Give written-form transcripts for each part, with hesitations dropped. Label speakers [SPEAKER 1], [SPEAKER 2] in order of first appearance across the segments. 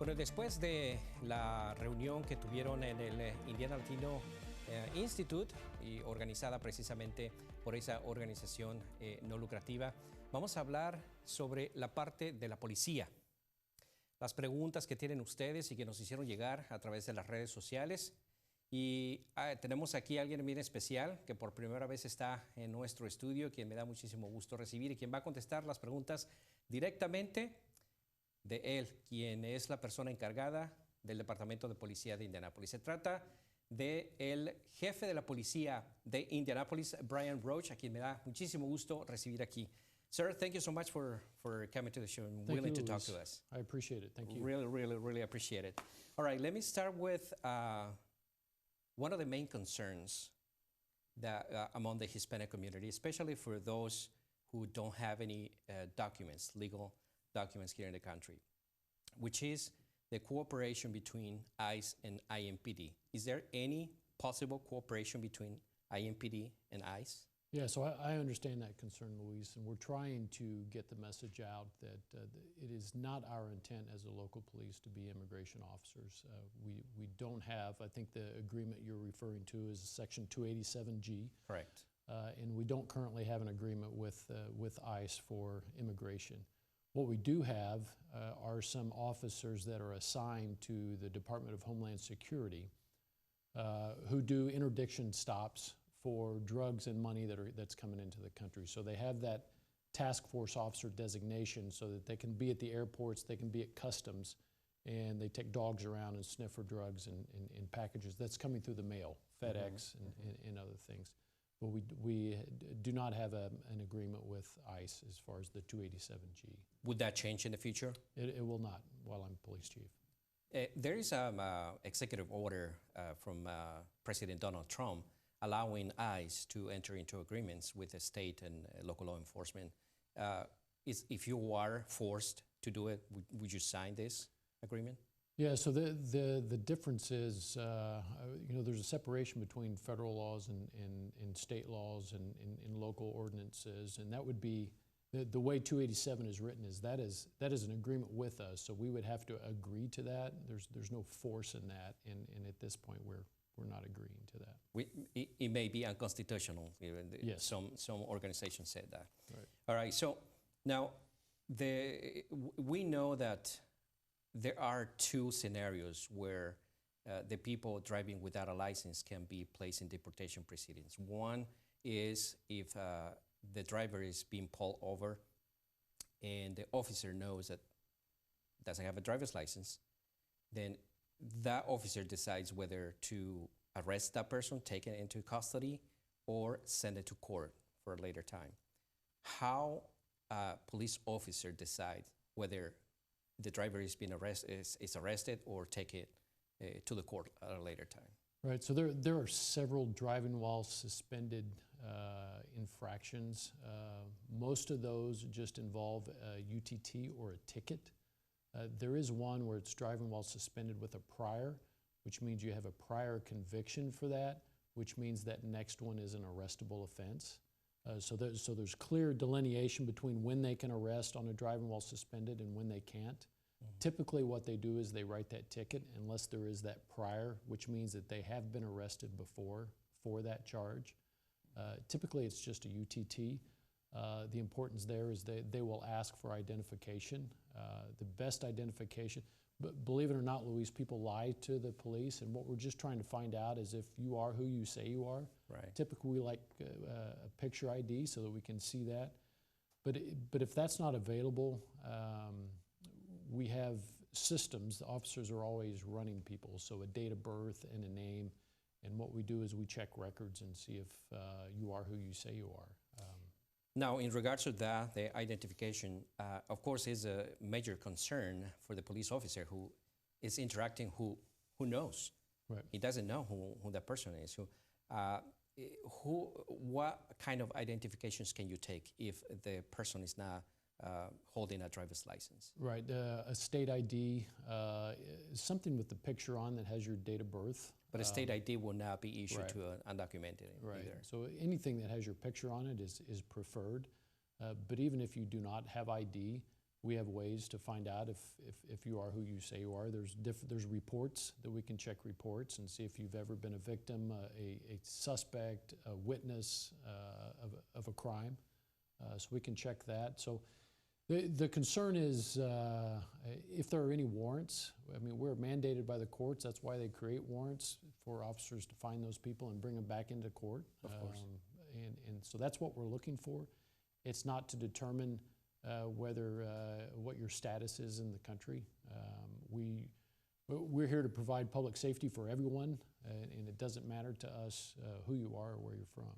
[SPEAKER 1] Bueno, después de la reunión que tuvieron en el Indiana Latino Institute, y organizada precisamente por esa organización no lucrativa, vamos a hablar sobre la parte de la policía. Las preguntas que tienen ustedes y que nos hicieron llegar a través de las redes sociales. Y tenemos aquí a alguien bien especial que por primera vez está en nuestro estudio, quien me da muchísimo gusto recibir y quien va a contestar las preguntas directamente de él, quien es la persona encargada del departamento de Policía de Indianápolis. Se trata del jefe de la Policía de Indianápolis, Bryan Roach, a quien me da muchísimo gusto recibir aquí. Sir, thank you so much for coming to the show and willing to talk to us.
[SPEAKER 2] I appreciate it. Thank you.
[SPEAKER 1] Really appreciate it. All right, let me start with one of the main concerns that among the Hispanic community, especially for those who don't have any documents, legal documents here in the country, which is the cooperation between ICE and IMPD. Is there any possible cooperation between IMPD and ICE?
[SPEAKER 2] Yeah, so I understand that concern, Luis, and we're trying to get the message out that it is not our intent as a local police to be immigration officers. We don't have, I think the agreement you're referring to is Section 287G.
[SPEAKER 1] Correct.
[SPEAKER 2] And we don't currently have an agreement with ICE for immigration. What we do have are some officers that are assigned to the Department of Homeland Security who do interdiction stops for drugs and money that's coming into the country. So they have that task force officer designation so that they can be at the airports, they can be at customs, and they take dogs around and sniff for drugs and packages. That's coming through the mail, FedEx and other things. But we do not have an agreement with ICE as far as the 287G.
[SPEAKER 1] Would that change in the future?
[SPEAKER 2] It will not while I'm police chief.
[SPEAKER 1] There is an executive order from President Donald Trump allowing ICE to enter into agreements with the state and local law enforcement. If you are forced to do it, would you sign this agreement?
[SPEAKER 2] Yeah, so the difference is, there's a separation between federal laws and state laws and local ordinances, and that would be, the way 287 is written is that is an agreement with us, so we would have to agree to that. There's no force in that, and at this point we're not agreeing to that.
[SPEAKER 1] It may be unconstitutional.
[SPEAKER 2] Yes.
[SPEAKER 1] Some organizations said that.
[SPEAKER 2] Right.
[SPEAKER 1] All right, so now we know that there are two scenarios where the people driving without a license can be placed in deportation proceedings. One is if the driver is being pulled over and the officer knows that doesn't have a driver's license, then that officer decides whether to arrest that person, take it into custody, or send it to court for a later time. How a police officer decides whether the driver is being is arrested or take it to the court at a later time?
[SPEAKER 2] Right, so there are several driving while suspended infractions. Most of those just involve a UTT or a ticket. There is one where it's driving while suspended with a prior, which means you have a prior conviction for that, which means that next one is an arrestable offense. So there's clear delineation between when they can arrest on a driving while suspended and when they can't. Typically what they do is they write that ticket unless there is that prior, which means that they have been arrested before for that charge. Typically it's just a UTT. The importance there is they will ask for identification. The best identification, but believe it or not, Luis, people lie to the police, and what we're just trying to find out is if you are who you say you are.
[SPEAKER 1] Right.
[SPEAKER 2] Typically we like a picture ID so that we can see that. But if that's not available, we have systems. The officers are always running people, so a date of birth and a name, and what we do is we check records and see if you are who you say you are.
[SPEAKER 1] Now, in regards to that, the identification, of course, is a major concern for the police officer who is interacting, who knows.
[SPEAKER 2] Right.
[SPEAKER 1] He doesn't know who that person is. What kind of identifications can you take if the person is not holding a driver's license?
[SPEAKER 2] Right, a state ID, something with the picture on that has your date of birth.
[SPEAKER 1] But a state ID will not be issued
[SPEAKER 2] right.
[SPEAKER 1] to an undocumented either.
[SPEAKER 2] So anything that has your picture on it is preferred. But even if you do not have ID, we have ways to find out if you are who you say you are. There's reports that we can check reports and see if you've ever been a victim, a suspect, a witness of a crime. So we can check that. So the concern is if there are any warrants. I mean, we're mandated by the courts. That's why they create warrants for officers to find those people and bring them back into court.
[SPEAKER 1] Of course.
[SPEAKER 2] And so that's what we're looking for. It's not to determine what your status is in the country. We're here to provide public safety for everyone, and it doesn't matter to us who you are or where you're from.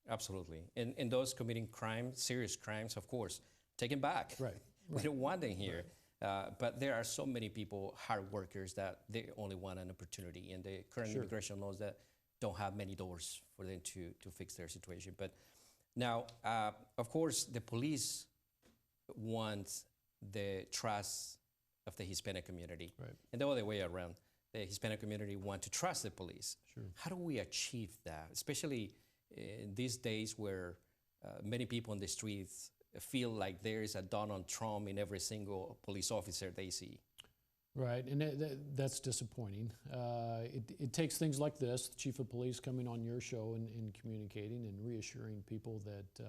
[SPEAKER 1] Absolutely. And those committing crimes, serious crimes, of course, take them back.
[SPEAKER 2] Right.
[SPEAKER 1] We don't want them here. Right. But there are so many people, hard workers, that they only want an opportunity, and the current
[SPEAKER 2] Sure.
[SPEAKER 1] immigration laws that don't have many doors for them to fix their situation. But now, of course, the police want the trust of the Hispanic community.
[SPEAKER 2] Right.
[SPEAKER 1] And the other way around, the Hispanic community want to trust the police.
[SPEAKER 2] Sure.
[SPEAKER 1] How do we achieve that, especially in these days where many people on the streets feel like there is a Donald Trump in every single police officer they see?
[SPEAKER 2] Right, and that's disappointing. It takes things like this, the chief of police coming on your show and communicating and reassuring people that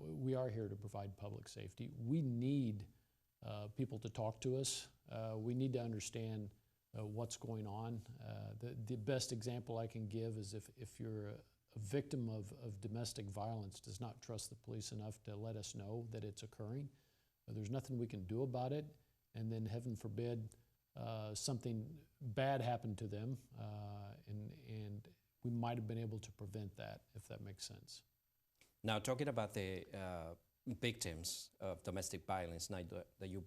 [SPEAKER 2] we are here to provide public safety. We need people to talk to us. We need to understand what's going on. The best example I can give is if you're a victim of domestic violence, does not trust the police enough to let us know that it's occurring, there's nothing we can do about it. And then, heaven forbid, something bad happened to them, and we might have been able to prevent that, if that makes sense.
[SPEAKER 1] Now, talking about the victims of domestic violence, now that you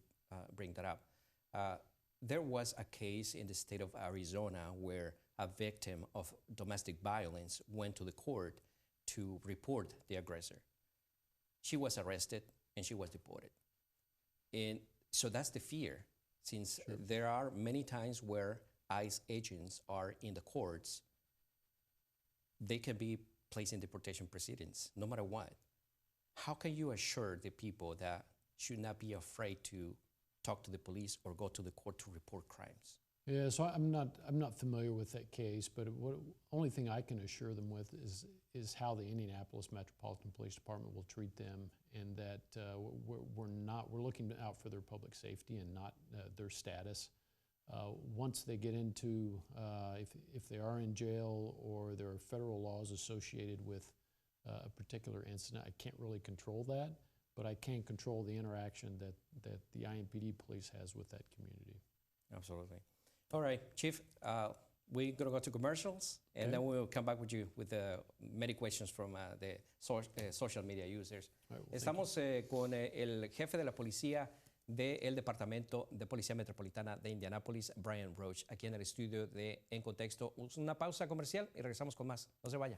[SPEAKER 1] bring that up, there was a case in the state of Arizona where a victim of domestic violence went to the court to report the aggressor. She was arrested and she was deported. And so that's the fear, since
[SPEAKER 2] Sure.
[SPEAKER 1] there are many times where ICE agents are in the courts, they can be placed in deportation proceedings, no matter what. How can you assure the people that should not be afraid to talk to the police or go to the court to report crimes?
[SPEAKER 2] Yeah, so I'm not familiar with that case, but only thing I can assure them with is how the Indianapolis Metropolitan Police Department will treat them, and that we're looking out for their public safety and not their status. Once they get into if they are in jail or there are federal laws associated with a particular incident, I can't really control that, but I can control the interaction that the IMPD police has with that community.
[SPEAKER 1] Absolutely. All right, Chief, we're going to go to commercials, and
[SPEAKER 2] Okay.
[SPEAKER 1] then we'll come back with you with many questions from the social media users.
[SPEAKER 2] All right, well,
[SPEAKER 1] Estamos con el jefe de la policía del Departamento de Policía Metropolitana de Indianápolis, Bryan Roach, aquí en el estudio de En Contexto. Una pausa comercial y regresamos con más. No se vaya.